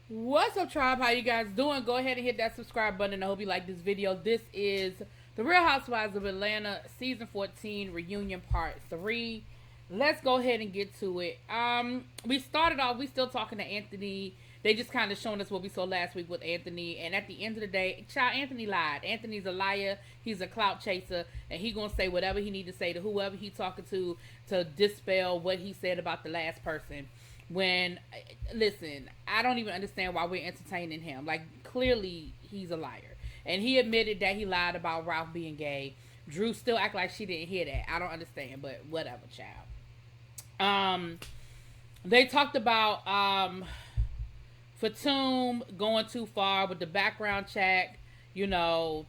What's up, tribe? How you guys doing? Go ahead and hit that subscribe button. I hope you like this video. This is the Real Housewives of Atlanta season 14 reunion part 3. Let's go ahead and get to it. We started off, we still talking to Anthony. They just kind of showing us what we saw last week with Anthony. And at the end of the day, child, Anthony lied. Anthony's a liar. He's a clout chaser. And he going to say whatever he need to say to whoever he talking to dispel what he said about the last person. When, listen, I don't even understand why we're entertaining him. Like, clearly he's a liar. And he admitted that he lied about Ralph being gay. Drew still act like she didn't hear that. I don't understand, but whatever, child. They talked about Fatum going too far with the background check. You know,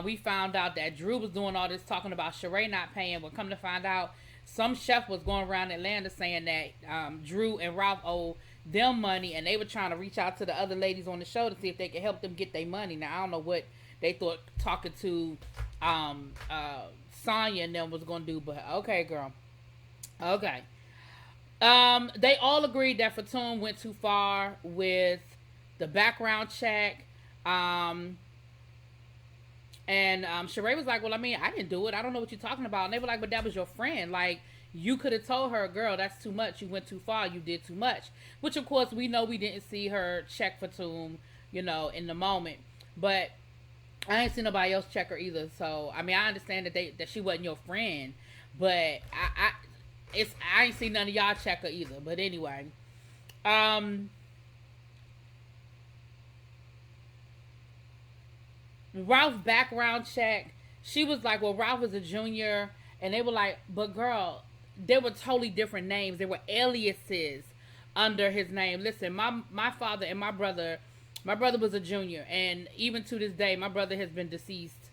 we found out that Drew was doing all this talking about Sheree not paying. But come to find out, some chef was going around Atlanta saying that Drew and Ralph owe them money, and they were trying to reach out to the other ladies on the show to see if they could help them get their money. Now, I don't know what they thought talking to Sonya and them was going to do, but okay, girl. Okay. They all agreed that Fatum went too far with the background check. And Sheree was like, well, I mean, I didn't do it. I don't know what you're talking about. And they were like, but that was your friend. Like, you could have told her, girl, that's too much. You went too far. You did too much. Which, of course, we know we didn't see her check Fatum, you know, in the moment. But I ain't seen nobody else check her either. So, I mean, I understand that she wasn't your friend. But I ain't seen none of y'all check her either. But anyway. Ralph background check. She was like, well, Ralph was a junior. And they were like, but girl, they were totally different names. They were aliases under his name. Listen, my father and my brother was a junior. And even to this day, my brother has been deceased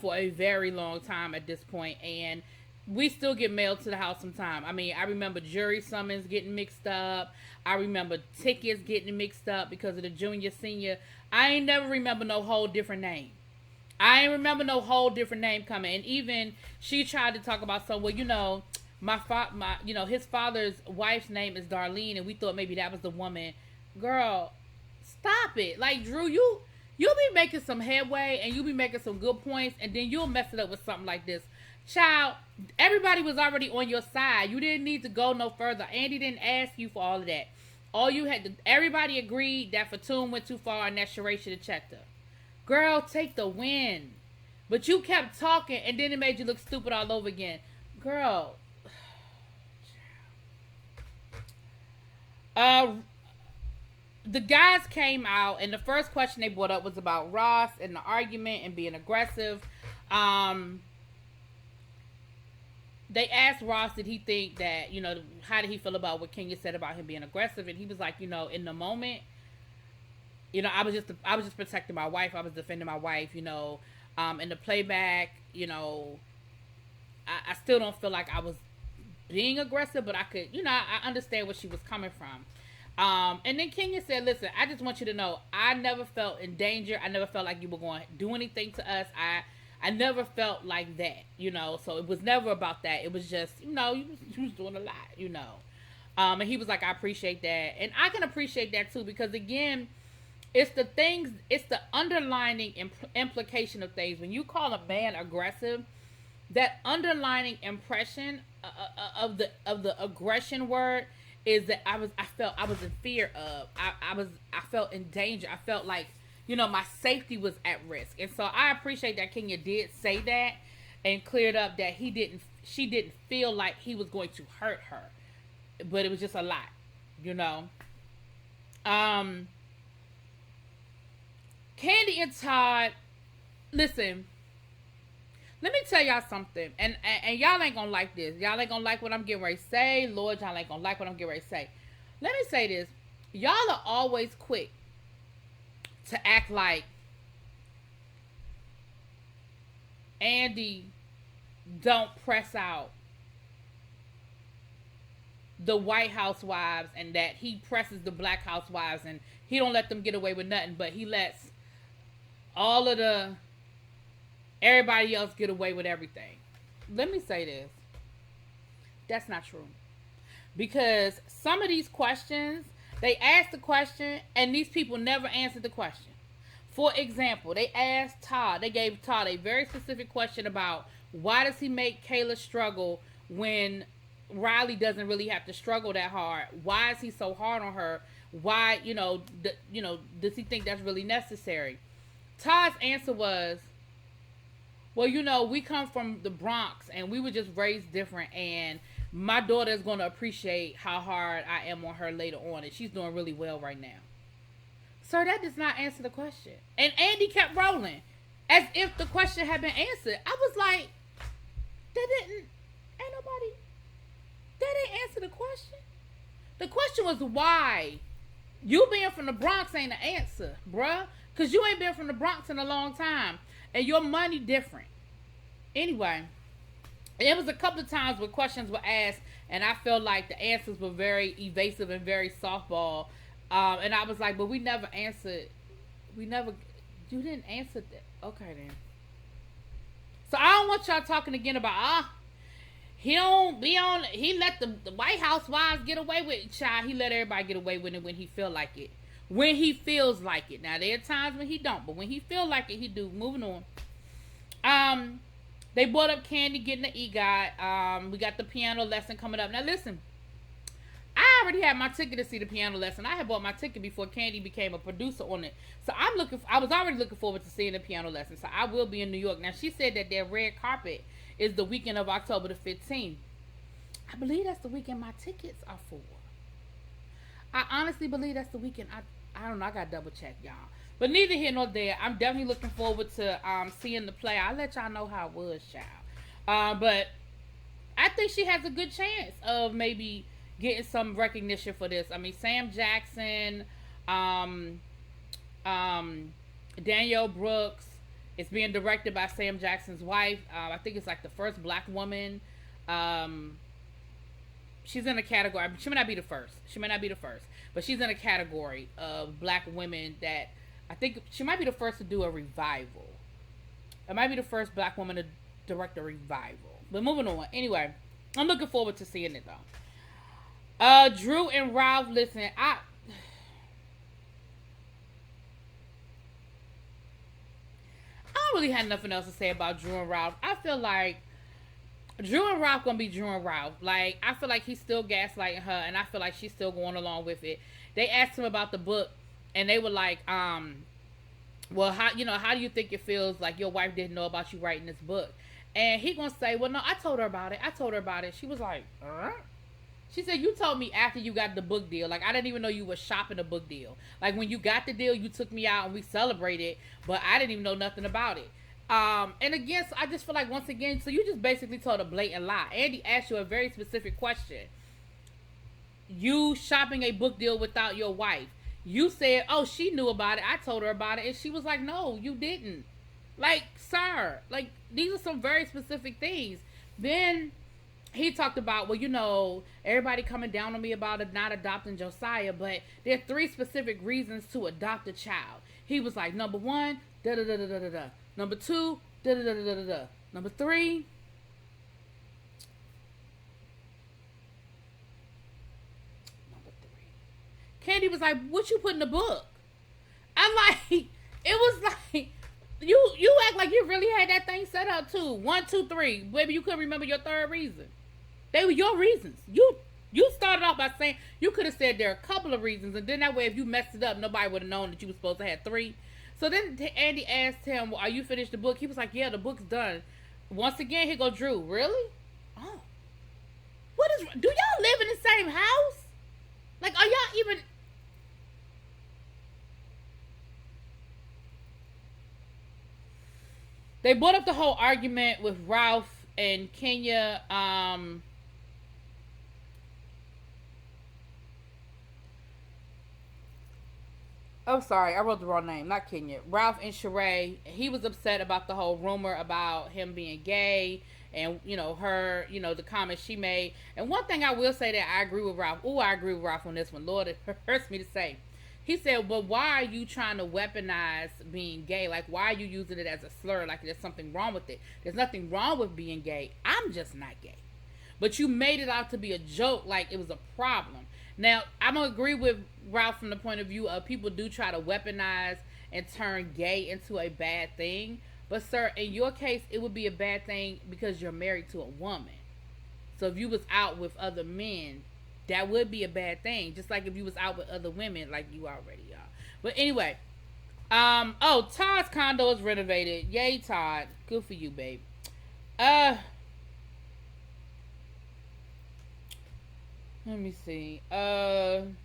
for a very long time at this point. And we still get mail to the house sometime. I mean, I remember jury summons getting mixed up. I remember tickets getting mixed up because of the junior, senior. I ain't never remember no whole different name. I ain't remember no whole different name coming. And even she tried to talk about some, well, you know, his father's wife's name is Darlene, and we thought maybe that was the woman. Girl, stop it. Like, Drew, you'll be making some headway and you'll be making some good points, and then you'll mess it up with something like this. Child, everybody was already on your side. You didn't need to go no further. Andy didn't ask you for all of that. All you had to, everybody agreed that Fatum went too far and that Sheree should have checked her. Girl, take the win. But you kept talking and then it made you look stupid all over again. Girl. The guys came out and the first question they brought up was about Ross and the argument and being aggressive. They asked Ross, did he think that, you know, how did he feel about what Kenya said about him being aggressive? And he was like, you know, in the moment, you know, I was just protecting my wife. I was defending my wife, you know. In the playback, you know, I still don't feel like I was being aggressive, but I could, you know, I understand where she was coming from. And then Kenya said, listen, I just want you to know, I never felt in danger. I never felt like you were going to do anything to us. I never felt like that, you know, so it was never about that. It was just, you know, you was doing a lot, you know. And he was like, I appreciate that. And I can appreciate that too, because again, it's the things, it's the underlining implication of things. When you call a man aggressive, that underlining impression of the aggression word is that I was in fear of. I felt in danger. I felt like, you know, my safety was at risk. And so I appreciate that Kenya did say that and cleared up that she didn't feel like he was going to hurt her. But it was just a lot, you know. Candy and Todd, listen, let me tell y'all something. And y'all ain't gonna like this. Y'all ain't gonna like what I'm getting ready to say. Lord, y'all ain't gonna like what I'm getting ready to say. Let me say this. Y'all are always quick to act like Andy don't press out the white housewives and that he presses the black housewives and he don't let them get away with nothing, but he lets all of everybody else get away with everything. Let me say this. That's not true. Because some of these questions They asked the question, and these people never answered the question. For example, they asked Todd, they gave Todd a very specific question about why does he make Kayla struggle when Riley doesn't really have to struggle that hard? Why is he so hard on her? Why, does he think that's really necessary? Todd's answer was, well, we come from the Bronx and we were just raised different, and my daughter is going to appreciate how hard I am on her later on, and she's doing really well right now. Sir, that does not answer the question. And Andy kept rolling as if the question had been answered. I was like, that didn't answer the question. The question was why. You being from the Bronx ain't the answer, bruh. Because you ain't been from the Bronx in a long time. And your money different. Anyway, it was a couple of times where questions were asked, and I felt like the answers were very evasive and very softball. And I was like, but we never answered. You didn't answer that. Okay, then. So I don't want y'all talking again about, he let the White Housewives get away with it. Child, he let everybody get away with it when he feel like it. When he feels like it. Now, there are times when he don't, but when he feel like it, he do. Moving on. They brought up Candy getting the EGOT. We got the piano lesson coming up. Now, listen. I already had my ticket to see the piano lesson. I had bought my ticket before Candy became a producer on it. So I was already looking forward to seeing the piano lesson. So I will be in New York. Now, she said that their red carpet is the weekend of October the 15th. I believe that's the weekend my tickets are for. I honestly believe that's the weekend. I don't know. I got to double check, y'all. But neither here nor there. I'm definitely looking forward to seeing the play. I'll let y'all know how it was, child. But I think she has a good chance of maybe getting some recognition for this. I mean, Sam Jackson, Danielle Brooks. It's being directed by Sam Jackson's wife. I think it's like the first black woman. She's in a category. She may not be the first. But she's in a category of black women that I think she might be the first to do a revival. It might be the first black woman to direct a revival. But moving on. Anyway, I'm looking forward to seeing it though. Drew and Ralph, listen, I don't really have nothing else to say about Drew and Ralph. I feel like Drew and Ralph gonna be Drew and Ralph. Like, I feel like he's still gaslighting her, and I feel like she's still going along with it. They asked him about the book, and they were like, well, how do you think it feels like your wife didn't know about you writing this book? And he gonna say, well, no, I told her about it. She was like, She said, you told me after you got the book deal. Like, I didn't even know you were shopping a book deal. Like, when you got the deal, you took me out and we celebrated, but I didn't even know nothing about it. And again, so I just feel like, once again, so you just basically told a blatant lie. Andy asked you a very specific question. You shopping a book deal without your wife. You said, oh, she knew about it. I told her about it. And she was like, no, you didn't. Like, sir, like, these are some very specific things. Then he talked about, well, everybody coming down on me about not adopting Josiah, but there are 3 specific reasons to adopt a child. He was like, number 1, da-da-da-da-da-da. Number 2, da-da-da-da-da-da. Number 3, Candy was like, what you put in the book? I'm like, it was like, you act like you really had that thing set up too. 1, 2, 3. Maybe you couldn't remember your 3rd reason. They were your reasons. You started off by saying, you could have said there are a couple of reasons, and then that way if you messed it up, nobody would have known that you were supposed to have 3. So then Andy asked him, well, are you finished the book? He was like, yeah, the book's done. Once again, here go Drew. Really? Oh. Do y'all live in the same house? Like, are y'all even... They brought up the whole argument with Ralph and Kenya. Oh, sorry, I wrote the wrong name. Not Kenya. Ralph and Sheree. He was upset about the whole rumor about him being gay and, her, the comments she made. And one thing I will say that I agree with Ralph. I agree with Ralph on this one. Lord, it hurts me to say. He said, well, why are you trying to weaponize being gay? Like, why are you using it as a slur? Like, there's something wrong with it. There's nothing wrong with being gay. I'm just not gay. But you made it out to be a joke, like it was a problem. Now, I'm gonna agree with Ralph from the point of view of people do try to weaponize and turn gay into a bad thing. But sir, in your case, it would be a bad thing because you're married to a woman. So if you was out with other men, that would be a bad thing. Just like if you was out with other women, like you already are. But anyway, oh, Todd's condo is renovated. Yay, Todd. Good for you, babe. Uh, Let me see. Then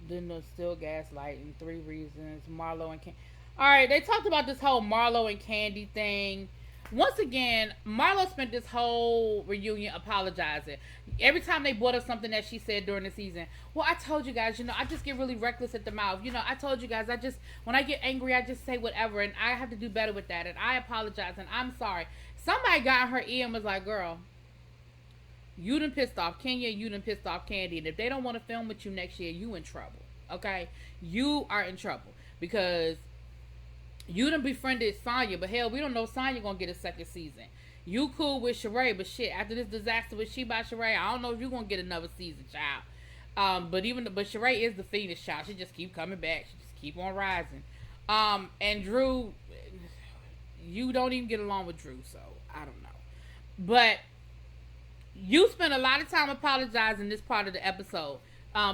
there's still gaslighting. 3 reasons. Marlo and Candy. All right, they talked about this whole Marlo and Candy thing. Once again, Marlo spent this whole reunion apologizing. Every time they brought up something that she said during the season, well, I told you guys, I just get really reckless at the mouth. I told you guys, when I get angry, I just say whatever, and I have to do better with that, and I apologize, and I'm sorry. Somebody got in her ear and was like, girl, you done pissed off Kenya, you done pissed off Candy, and if they don't want to film with you next year, you in trouble, okay? You are in trouble, because you done befriended Sonya, but hell, we don't know Sonya gonna get a second season. You cool with Sheree, but shit, after this disaster with She by Sheree, I don't know if you're gonna get another season, child. But Sheree is the Phoenix child. She just keep coming back. She just keep on rising. And Drew, you don't even get along with Drew, so I don't know. But you spent a lot of time apologizing this part of the episode,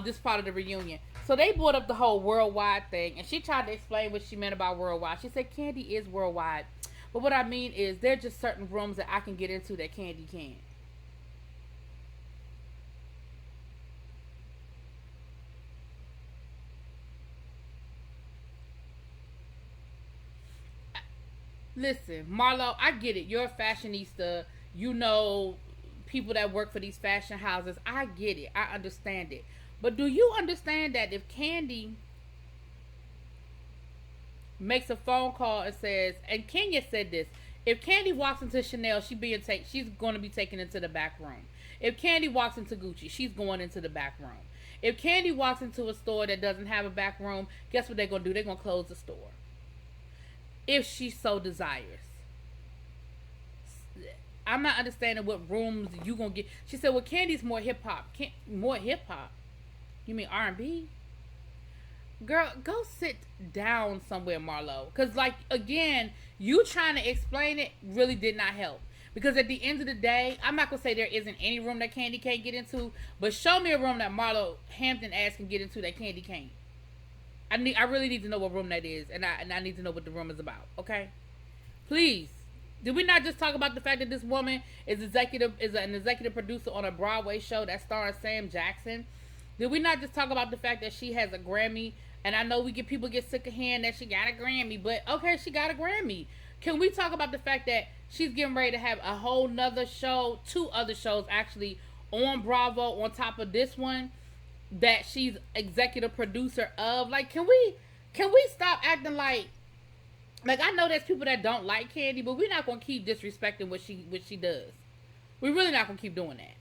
this part of the reunion. So they brought up the whole worldwide thing, and she tried to explain what she meant about worldwide. She said Candy is worldwide, but what I mean is there are just certain rooms that I can get into that Candy can't. Listen, Marlo, I get it. You're a fashionista. You know people that work for these fashion houses. I get it. I understand it. But do you understand that if Candy makes a phone call and says, and Kenya said this, if Candy walks into Chanel, she's going to be taken into the back room. If Candy walks into Gucci, she's going into the back room. If Candy walks into a store that doesn't have a back room, guess what they're going to do? They're going to close the store. If she so desires. I'm not understanding what rooms you going to get. She said, well, Candy's more hip-hop. More hip-hop? You mean R&B? Girl, go sit down somewhere, Marlo. Because, again, you trying to explain it really did not help. Because at the end of the day, I'm not going to say there isn't any room that Candy can't get into, but show me a room that Marlo Hampton ass can get into that Candy can't. I really need to know what room that is, and I need to know what the room is about, okay? Please. Did we not just talk about the fact that this woman is an executive producer on a Broadway show that stars Sam Jackson? Did we not just talk about the fact that she has a Grammy? And I know people get sick of hearing that she got a Grammy, but okay, she got a Grammy. Can we talk about the fact that she's getting ready to have a whole nother show, 2 other shows actually on Bravo on top of this one that she's executive producer of? Can we stop acting like I know there's people that don't like Candy, but we're not gonna keep disrespecting what she does. We're really not gonna keep doing that.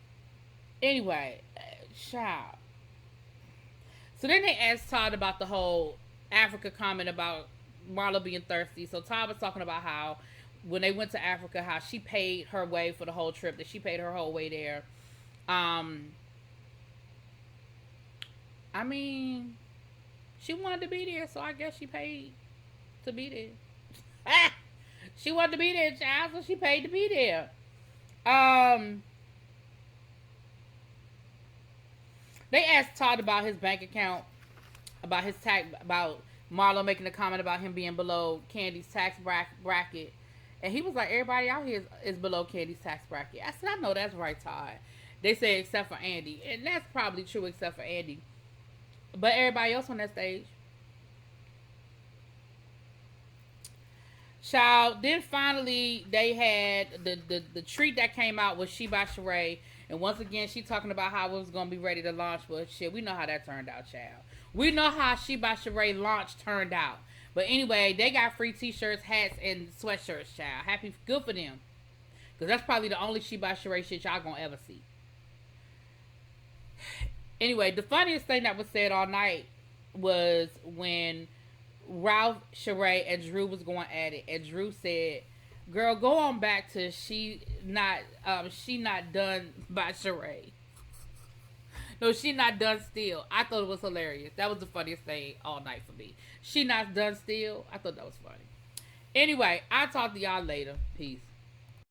Anyway, child. So then they asked Todd about the whole Africa comment about Marlo being thirsty. So Todd was talking about how when they went to Africa, how she paid her way for the whole trip, that she paid her whole way there. I mean, she wanted to be there, so I guess she paid to be there. She wanted to be there, child, so she paid to be there. They asked Todd about his bank account, about his tax, about Marlo making a comment about him being below Candy's tax bracket. And he was like, everybody out here is below Candy's tax bracket. I said, I know that's right, Todd. They say except for Andy. And that's probably true except for Andy. But everybody else on that stage. Child, then finally they had the treat that came out was She by Sheree. And once again, she talking about how it was going to be ready to launch. But shit, we know how that turned out, child. We know how She by Sheree launch turned out. But anyway, they got free t-shirts, hats, and sweatshirts, child. Good for them. Because that's probably the only She by Sheree shit y'all going to ever see. Anyway, the funniest thing that was said all night was when Ralph, Sheree, and Drew was going at it. And Drew said, girl, go on back to she not done by Sheree. No, she not done still. I thought it was hilarious. That was the funniest thing all night for me. She not done still. I thought that was funny. Anyway, I'll talk to y'all later. Peace.